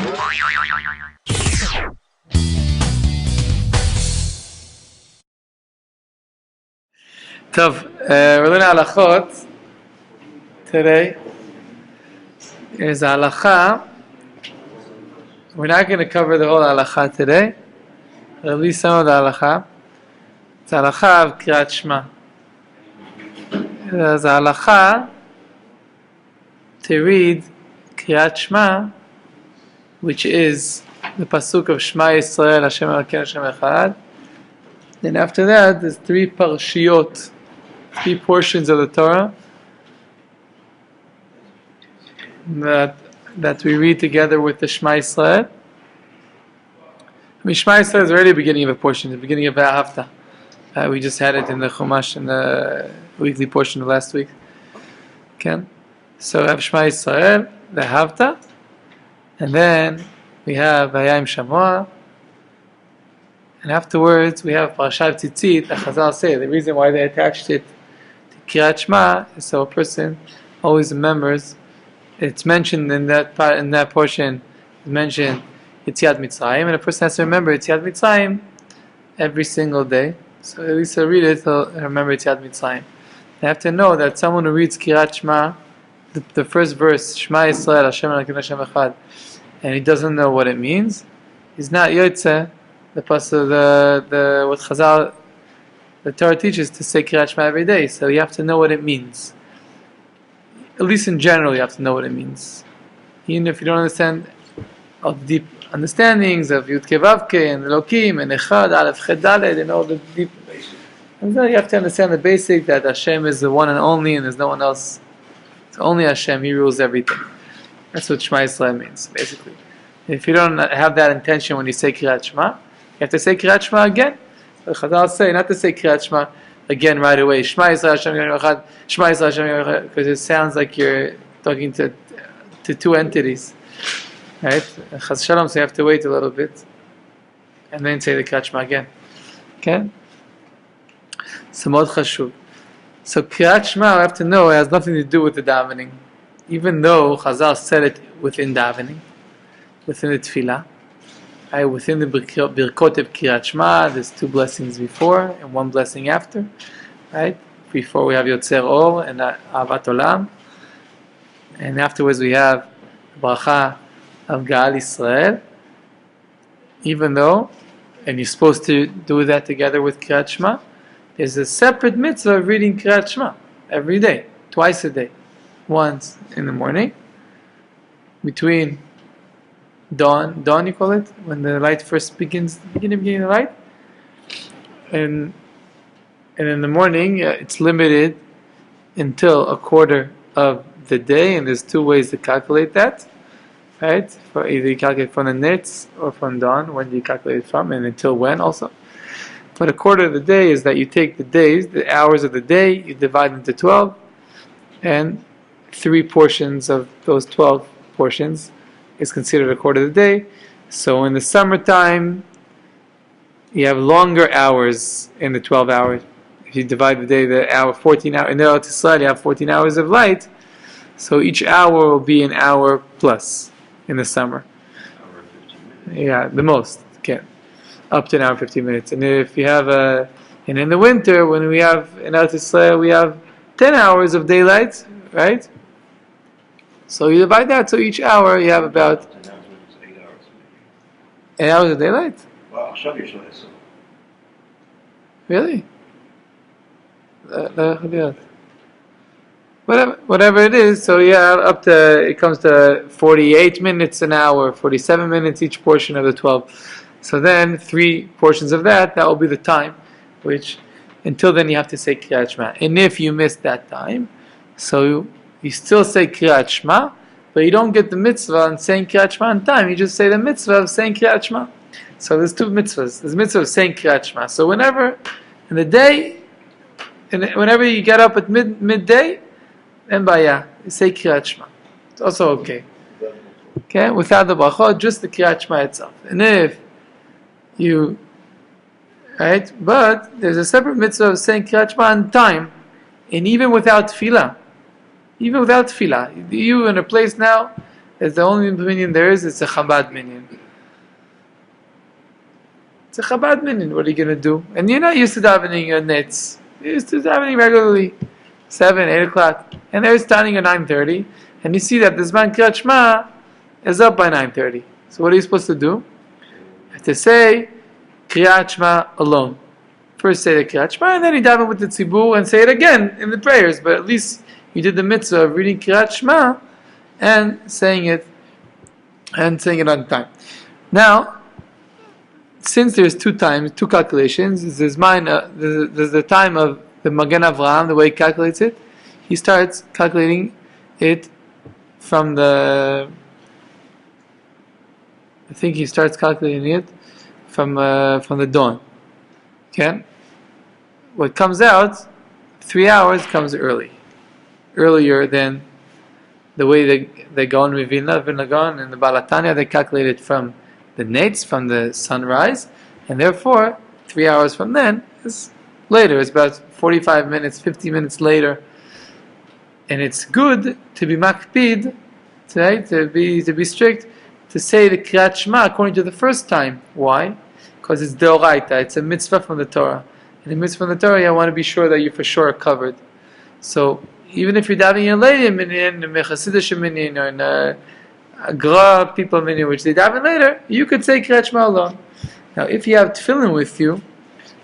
We're learning halachot today. There's a halacha. We're not going to cover the whole halacha today, but at least some of the halacha. It's halacha of Kriyat Shema. There's a halacha to read Kriyat Shema, which is the pasuk of Shema Yisrael, Hashem Elokeinu Hashem Echad. Then after that, there's three parshiyot, three portions of the Torah that we read together with the Shema Yisrael. Shema Yisrael is already the beginning of a portion, the beginning of V'ahavta. We just had it in the Chumash in the weekly portion of last week. Okay? So we have Shema Yisrael, V'ahavta, and then we have Vayayim Shamoah, and afterwards we have Parashat Tzitzit. The Chazal say the reason why they attached it to Kriyat Shema is so a person always remembers. It's mentioned in that portion. It's mentioned Yetziat Mitzrayim, and a person has to remember Yetziat Mitzrayim every single day. So at least he'll read it, he'll remember Yetziat Mitzrayim. They have to know that someone who reads Kriyat Shema, the first verse, Shema Yisrael, Hashem Elokeinu Hashem Echad, and he doesn't know what it means, he's not Yotzeh. The pasuk, what Chazal, the Torah teaches to say Kriyat Shema every day. So you have to know what it means. At least in general, you have to know what it means. Even if you don't understand all the deep understandings of Yud Kei Vav Kei and Elokim and Echad, Aleph Chet Daled and all the deep. And then you have to understand the basic that Hashem is the one and only, and there's no one else. It's only Hashem. He rules everything. That's what Shema Yisrael means, basically. If you don't have that intention when you say Kriyat Shema, you have to say Kriyat Shema again. The Chazal say not to say Kriyat Shema again right away. Shema Yisrael Hashem Echad, Shema Yisrael Hashem Echad, because it sounds like you're talking to two entities, right? Chaz Shalom, so you have to wait a little bit, and then say the Kriyat Shema again. Okay? So Mod Chashuv. So Kriyat Shema, I have to know, it has nothing to do with the davening, even though Chazal said it within davening, within the tefillah. Right, within the Birkot of Kriyat Shema, there's two blessings before and one blessing after. Right? Before we have Yotzer Or and Ahavat Olam. And afterwards we have Bracha of Gaal Yisrael. Even though, and you're supposed to do that together with Kriyat Shema, there's a separate mitzvah of reading Kriyat Shema every day, twice a day. Once in the morning, between dawn you call it, when the light first begins, beginning of the light, and in the morning it's limited until a quarter of the day, and there's two ways to calculate that, right? For either you calculate from the nitz or from dawn, when do you calculate it from, and until when also. But a quarter of the day is that you take the days, the hours of the day, you divide into 12, and 3 portions of those 12 portions is considered a quarter of the day. So in the summertime, you have longer hours in the 12 hours. If you divide the day, the hour, 14 hours, in the Eretz Yisrael, you have 14 hours of light. So each hour will be an hour plus in the summer. Hour and 15 minutes. Yeah, the most. Okay. Up to an hour and 15 minutes. And if you have and in the winter, when we have, in Eretz Yisrael, we have 10 hours of daylight, right? So you divide that, so each hour you have about 10 hours, 8 hours. 8 hours of daylight? Well, עכשיו יש לו 10. Really? Whatever it is, so yeah, up to, it comes to 48 minutes an hour, 47 minutes each portion of the 12. So then 3 portions of that will be the time, which until then you have to say Kriyat Shema. And if you miss that time, so you still say Kriyat Shema, but you don't get the mitzvah on saying Kriyat Shema on time. You just say the mitzvah of saying Kriyat Shema. So there's 2 mitzvahs. There's mitzvah of saying Kriyat Shema. So whenever in the day, and whenever you get up at midday, then you say Kriyat Shema. It's also okay. Okay, without the brachot, just the Kriyat Shema itself. And if you, right, but there's a separate mitzvah of saying Kriyat Shema on time, and even without tefillah. You in a place now It's the only minyan there is. It's a Chabad minyan. It's a Chabad minyan. What are you going to do? And you're not used to davening your nets. You're used to davening regularly, 7, 8 o'clock. And they're starting at 9:30. And you see that the Zman Kriyat Shema is up by 9:30. So what are you supposed to do? You have to say Kriyat Shema alone. First say the Kriyat Shema, and then you daven with the tzibur and say it again in the prayers. But at least you did the mitzvah of reading Kriyat Shema and saying it on time. Now, since there's two calculations, there's the time of the Magen Avraham, the way he calculates it. He starts calculating it from the dawn. Okay? What comes out, 3 hours comes earlier than the way they go in Vilna Gaon and the Balatanya. They calculate it from the nates, from the sunrise, and therefore 3 hours from then is later. It's about 45 minutes, 50 minutes later, and it's good to be makpid, to be strict, to say the Kriyat Shema according to the first time. Why? Because it's deoraita. It's a mitzvah from the Torah. And in mitzvah from the Torah, I want to be sure that you for sure are covered. So even if you're davening in a later minyan, in a Chasidish minyan, or in a Gra people minyan, which they daven later, you could say Kriyat Shema alone. Now, if you have tefillin with you,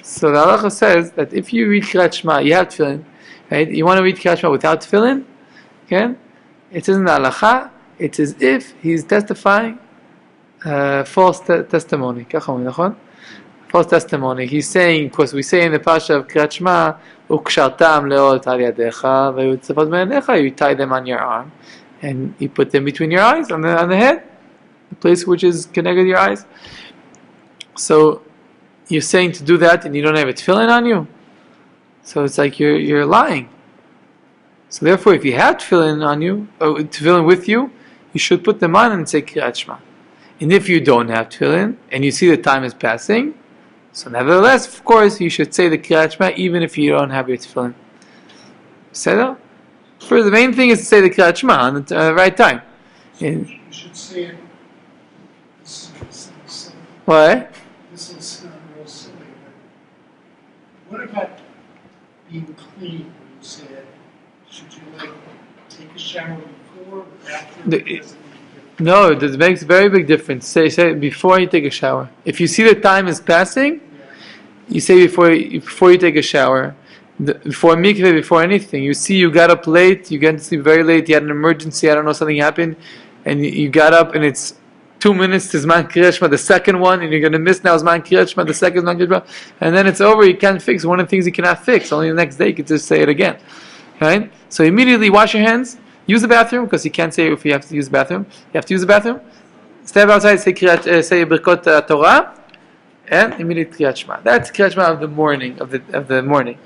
so the halacha says that if you read Kriyat Shema, you have tefillin, right? You want to read Kriyat Shema without tefillin, okay? It says in the halacha, it's as if he's testifying false testimony. False testimony. He's saying, because we say in the Pasha of Kriyat Shema, Ukshartam leot al yadecha, v'yutzavot me'anecha, you tie them on your arm, and you put them between your eyes, on the head, the place which is connected to your eyes. So, you're saying to do that, and you don't have a tefillin on you? So it's like you're lying. So therefore, if you have tefillin on you, or tefillin with you, you should put them on and say Kriyat Shema. And if you don't have tefillin, and you see the time is passing, so nevertheless, of course, you should say the Kriyat Shema even if you don't have your tefillin. Say that? First, the main thing is to say the Kriyat Shema on the right time. You should say it. What? This will sound real silly, but what about being clean when you say it? Should you take a shower before or after? No, it makes a very big difference. Say it before you take a shower. If you see the time is passing, you say before you take a shower, before mikveh, before anything. You see you got up late, you get to sleep very late, you had an emergency, I don't know, something happened, and you got up and it's 2 minutes to Zman Kriyat Shema, the second one, and you're going to miss now Zman Kriyat Shema, the second Zman Kriyat Shema, and then it's over, you can't fix one of the things you cannot fix. Only the next day you can just say it again. Right? So immediately wash your hands. Use the bathroom, because you can't say if you have to use the bathroom. You have to use the bathroom. Step outside, say Birkot Torah, and immediately Kriyat Shema. That's Kriyat Shema of the morning, of the morning.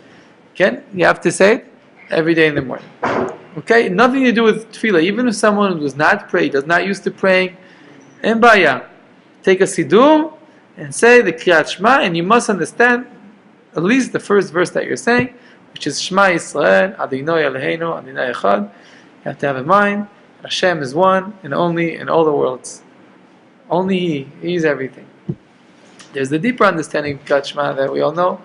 Okay? You have to say it every day in the morning. Okay? Nothing to do with tefillah. Even if someone does not pray, does not used to praying, en baya, take a siddur and say the Kriyat Shema, and you must understand at least the first verse that you're saying, which is Shema Yisrael, Adonai Eloheinu, Adonai Echad. You have to have in mind, Hashem is one and only in all the worlds. Only He is everything. There's the deeper understanding of Kriyat Shema that we all know,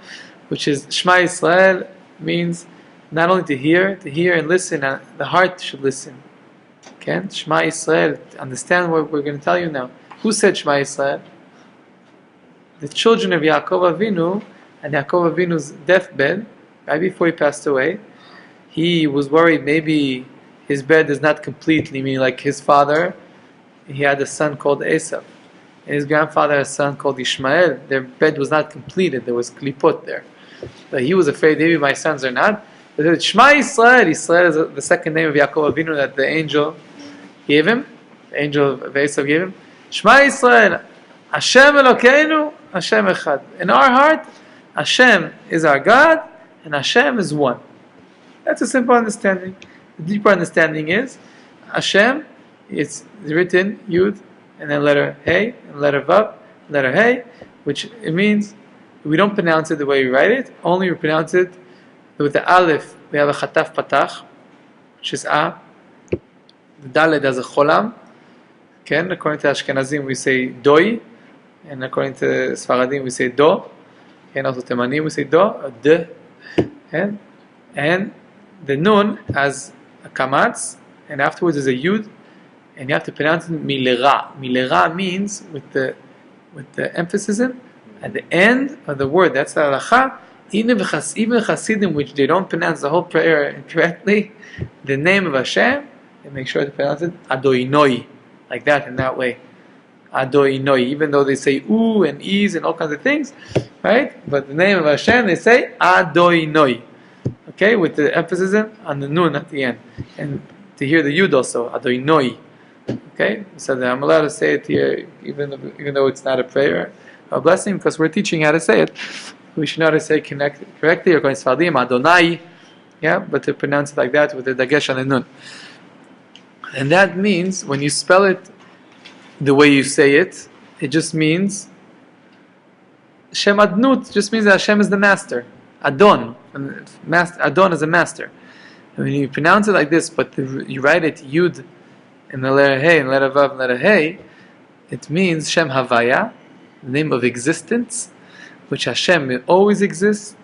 which is Shema Yisrael means not only to hear and listen, and the heart should listen. Okay? Shema Yisrael, understand what we're going to tell you now. Who said Shema Yisrael? The children of Yaakov Avinu, and Yaakov Avinu's deathbed, right before he passed away, he was worried maybe his bed is not completely, meaning like his father, he had a son called Esav, and his grandfather had a son called Ishmael. Their bed was not completed, there was klipot there. But he was afraid maybe my sons are not. But it was Shema Yisrael. Yisrael is the second name of Yaakov Avinu that the angel gave him, the angel of Esav gave him. Shema Yisrael, Hashem Elokeinu, Hashem Echad. In our heart, Hashem is our God, and Hashem is one. That's a simple understanding. The deeper understanding is Hashem, it's written Yud, and then letter Hey, and letter Vav, letter Hey, which it means we don't pronounce it the way we write it, only we pronounce it with the Aleph. We have a Chataf Patach, which is A. The Dalet has a Cholam, Okay, according to Ashkenazim we say doi, and according to Sfaradim we say do, and also Temanim we say do, d, and the nun has a kamatz, and afterwards is a yud, and you have to pronounce it milera. Milera means with the emphasis in at the end of the word. That's the halacha. Even Hasidim, which they don't pronounce the whole prayer correctly, the name of Hashem, they make sure to pronounce it Adoinoi, like that, in that way. Adoinoi, even though they say oo and ease and all kinds of things, right? But the name of Hashem, they say Adoinoi. Okay, with the emphasis on the nun at the end. And to hear the yud also, Adoinoi. Okay, so that I'm allowed to say it here, even though it's not a prayer, a blessing, because we're teaching how to say it. We should know how to say correctly, or going Sfardim, Adonai, yeah, but to pronounce it like that with the dagesh on the nun. And that means, when you spell it the way you say it, it just means, Shem Adnut just means that Hashem is the master. Adon, Adon is a master. And when you pronounce it like this, but you write it Yud in the letter Hey, and letter Vav, and letter Hey, it means Shem Havaya, the name of existence, which Hashem always exists.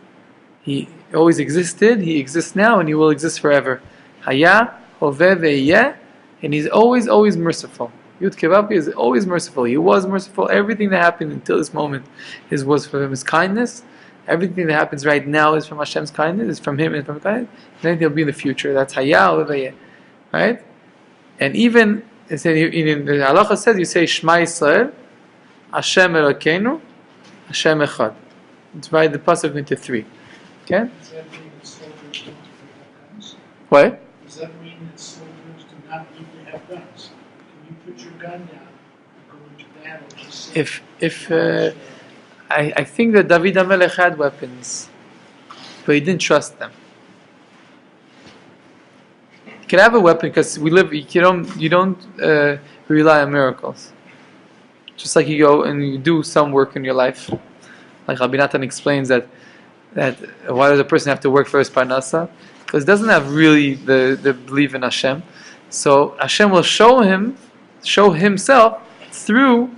He always existed, He exists now, and He will exist forever. Haya, Hoveh, Ve'yeh, and He's always, always merciful. Yud Kevav is always merciful. He was merciful. Everything that happened until this moment was from His kindness. Everything that happens right now is from Hashem's kindness, is from Him and from kindness. And anything will be in the future. That's Haya, Hoveh, Ve'yeh. Right? And even, in the halacha says, you say Shema Yisrael, Hashem Elokeinu, Hashem Echad. Divide the pasuk into three. Okay? Does that mean that soldiers don't have guns? What? Does that mean that soldiers do not need to have guns? Can you put your gun down and go into battle? Just say, If I think that David HaMelech had weapons, but he didn't trust them. You can have a weapon because you don't rely on miracles. Just like you go and you do some work in your life, like Rabbi Natan explains that why does a person have to work for his parnasa? Because he doesn't have really the belief in Hashem. So Hashem will show Himself through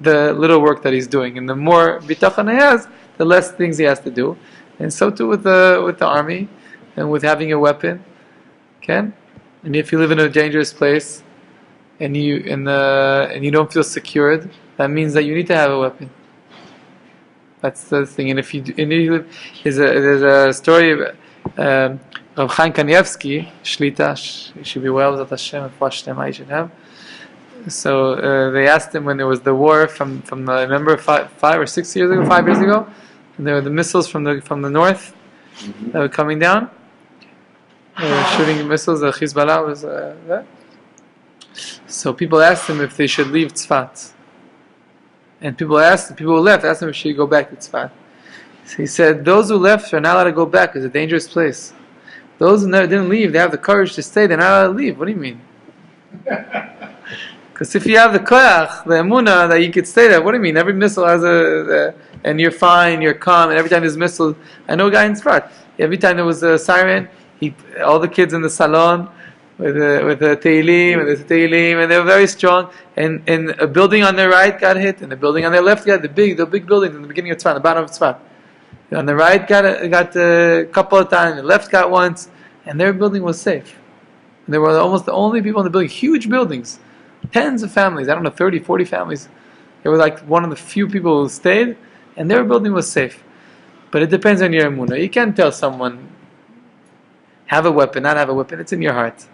the little work that he's doing, and the more bitachon he has, the less things he has to do. And so too with the army and with having a weapon. Okay? And if you live in a dangerous place and you don't feel secured, that means that you need to have a weapon. That's the thing. And if you live, there's a story of Rav Chaim Kanievsky, Shlita, he should be well, Zat Hashem, Shlema, he should have. So they asked him when there was the war from I remember 5 or 6 years ago, 5 years ago, and there were the missiles from the north that were coming down. They were shooting missiles. The Hezbollah was there. So people asked him if they should leave Tzfat, and people who left asked him if they should go back to Tzfat. So he said, "Those who left are not allowed to go back. It's a dangerous place. Those who didn't leave, they have the courage to stay. They're not allowed to leave." What do you mean? Because if you have the koyach, the emunah, that you could stay there, what do you mean? Every missile has and you're fine, you're calm, and every time there's missiles, I know a guy in Tzfat, every time there was a siren, all the kids in the salon, with the Teilim, and they were very strong, and a building on their right got hit, and the building on their left got the big buildings in the beginning of Tzfat, the bottom of Tzfat. On the right got a couple of times, the left got once, and their building was safe. And they were almost the only people in the building, huge buildings. Tens of families, I don't know, 30, 40 families. They were like one of the few people who stayed, and their building was safe. But it depends on your emunah. You can't tell someone, have a weapon, not have a weapon. It's in your heart.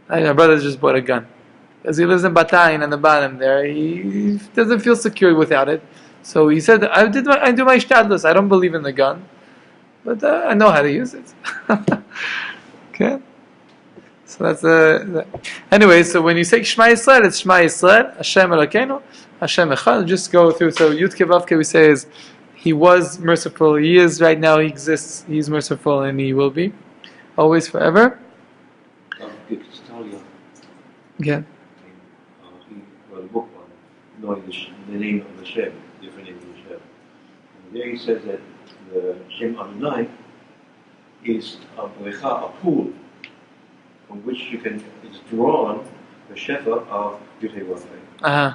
My brother just bought a gun. Because he lives in Batayin on the bottom there. He doesn't feel secure without it. So he said, I do my shtadlus. I don't believe in the gun. But I know how to use it. Okay? So that's anyway, so when you say Shema Yisrael, it's Shema Yisrael, Hashem Elokeinu, Hashem Echad. Just go through. So Yud Ke Vav Ke we say is, He was merciful, He is right now, He exists, He is merciful, and He will be, always, forever. Again. He wrote a book on knowing the name of Hashem, different names of Hashem. And there he says that the Shem Adonai is a pool from which it's drawn the Shefa of Yudhei Vav Hei. Uh-huh.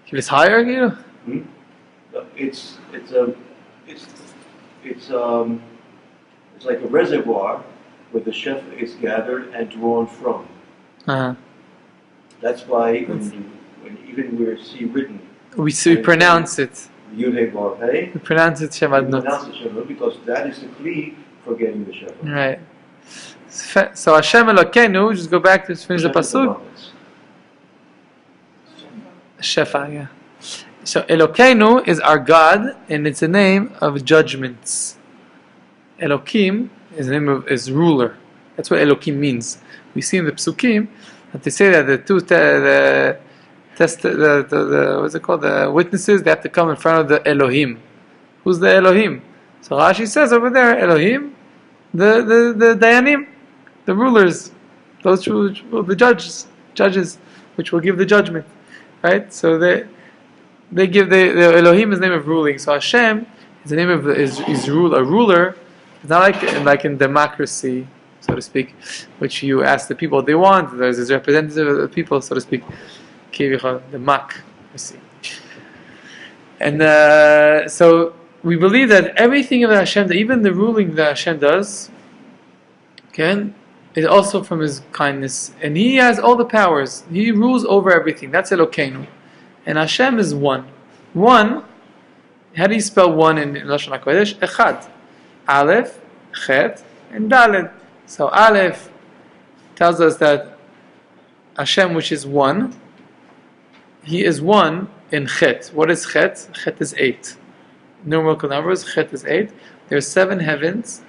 It's higher, you know? It's like a reservoir where the Shefa is gathered and drawn from. Uh-huh. That's why when even we see written, We pronounce it. Yudhei Vav Hei, We pronounce it Shema we Adnut. pronounce it Shema because that is the kli for getting the Shefa. Right. So Hashem Elokeinu, just go back to finish the pasuk. Shefa, yeah. So Elokeinu is our God, and it's a name of judgments. Elokim is the name of is ruler. That's what Elokim means. We see in the psukim that they say that the what's it called? The witnesses, they have to come in front of the Elohim. Who's the Elohim? So Rashi says over there, Elohim, the Dayanim, the rulers, those who the judges, which will give the judgment, right? So they give the Elohim is the name of ruling. So Hashem is the name of is a ruler. It's not like in democracy, so to speak, which you ask the people what they want. There's this representative of the people, so to speak, democracy. And so we believe that everything of Hashem, that even the ruling that Hashem does, is also from His kindness, and He has all the powers. He rules over everything. That's Elokeinu, and Hashem is one. One. How do you spell one in Lashon HaKodesh? Echad, Aleph, Chet, and Daled. So Aleph tells us that Hashem, which is one, He is one in Chet. What is Chet? Chet is 8. Numerical numbers. Chet is 8. There are 7 heavens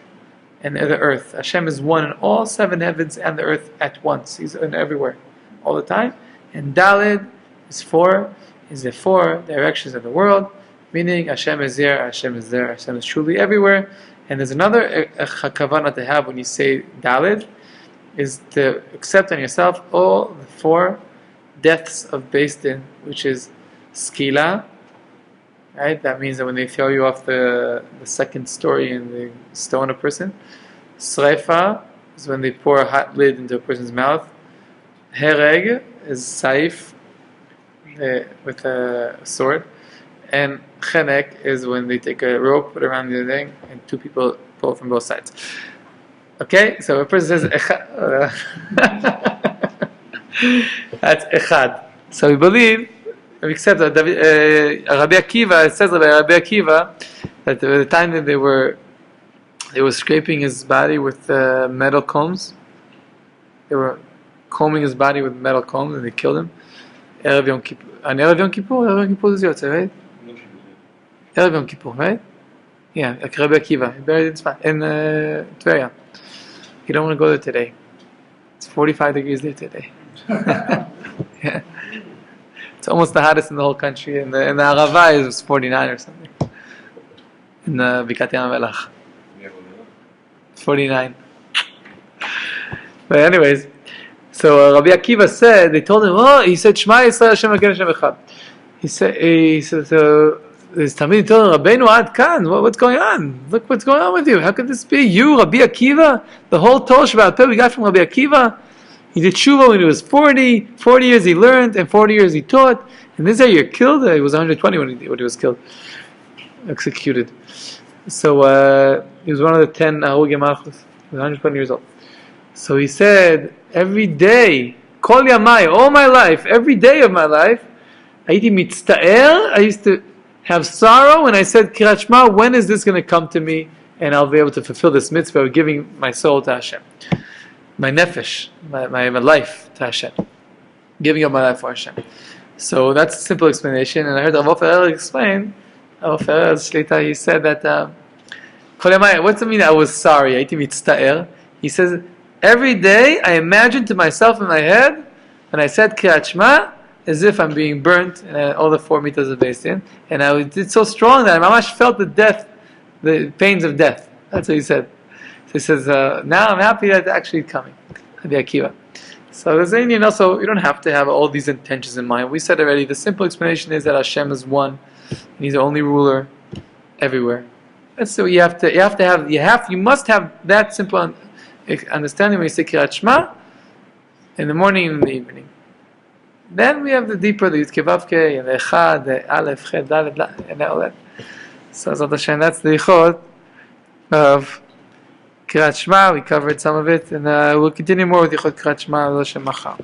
and the earth. Hashem is one in all 7 heavens and the earth at once. He's in everywhere, all the time. And Daled is 4. Is the 4 directions of the world, meaning Hashem is here, Hashem is there, Hashem is truly everywhere. And there's another kavanah to have when you say Daled, is to accept on yourself all the 4 deaths of Beis Din, which is Skila, right? That means that when they throw you off the second story and they stone a person. Sreifa is when they pour a hot lid into a person's mouth. Hereg is Saif, with a sword. And Chenek is when they take a rope, put it around the thing, and 2 people pull from both sides. Okay? So a person says Echad. That's Echad. So we believe, we accept that Rabbi Akiva, it says about Rabbi Akiva, that at the time that they were scraping his body with metal combs, they were combing his body with metal combs and they killed him. Erev Yom Kippur. And Erev Yom Kippur is Yotze, right? Erev Yom Kippur, right? Yeah, like Rabbi Akiva. He buried in Tveria. You don't want to go there today. It's 45 degrees there today. Yeah. It's almost the hottest in the whole country. In the Arava it was 49 or something. In the Bikat Yam Melach. 49. But anyways, so Rabbi Akiva said, they told him, he said, Shema Yisrael Hashem Elokeinu Hashem Echad. He said, his Talmid told him, Rabbeinu Ad Kan, what's going on? Look what's going on with you. How could this be? You, Rabbi Akiva? The whole Torah Shabbat Peh we got from Rabbi Akiva? He did tshuva when he was 40 years he learned, and 40 years he taught, and this year you're killed? He was 120 when he was killed, executed. So he was one of the 10 Harugei Malchus. He was 120 years old. So he said, every day, Kol Yamai, all my life, every day of my life, I used to have sorrow when I said, Kirat Shema, when is this going to come to me, and I'll be able to fulfill this mitzvah of giving my soul to Hashem. My nefesh, my life to Hashem. Giving up my life for Hashem. So that's a simple explanation. And I heard Rav Ofer explain, Rav Ofer Shlita, he said that, what's it mean I was sorry? He says, every day I imagined to myself in my head, when I said Kirat Shema, as if I'm being burnt, and all the 4 meters of Beis Din. And I did so strong that I almost felt the pains of death. That's what he said. He says, now I'm happy that it's actually coming. Rabbi Akiva. So there's Indian also, you don't have to have all these intentions in mind. We said already, the simple explanation is that Hashem is one, and He's the only ruler everywhere. That's so you must have that simple understanding when you say Kirat Shema. in the morning and in the evening. Then we have the deeper, the Yud Vavke, and the Echad, the Aleph, Chet, Dalet, and all that. So that's the Yichot of Kriyat Shema. We covered some of it, and we'll continue more with Yichot Kriyat Shema Machar.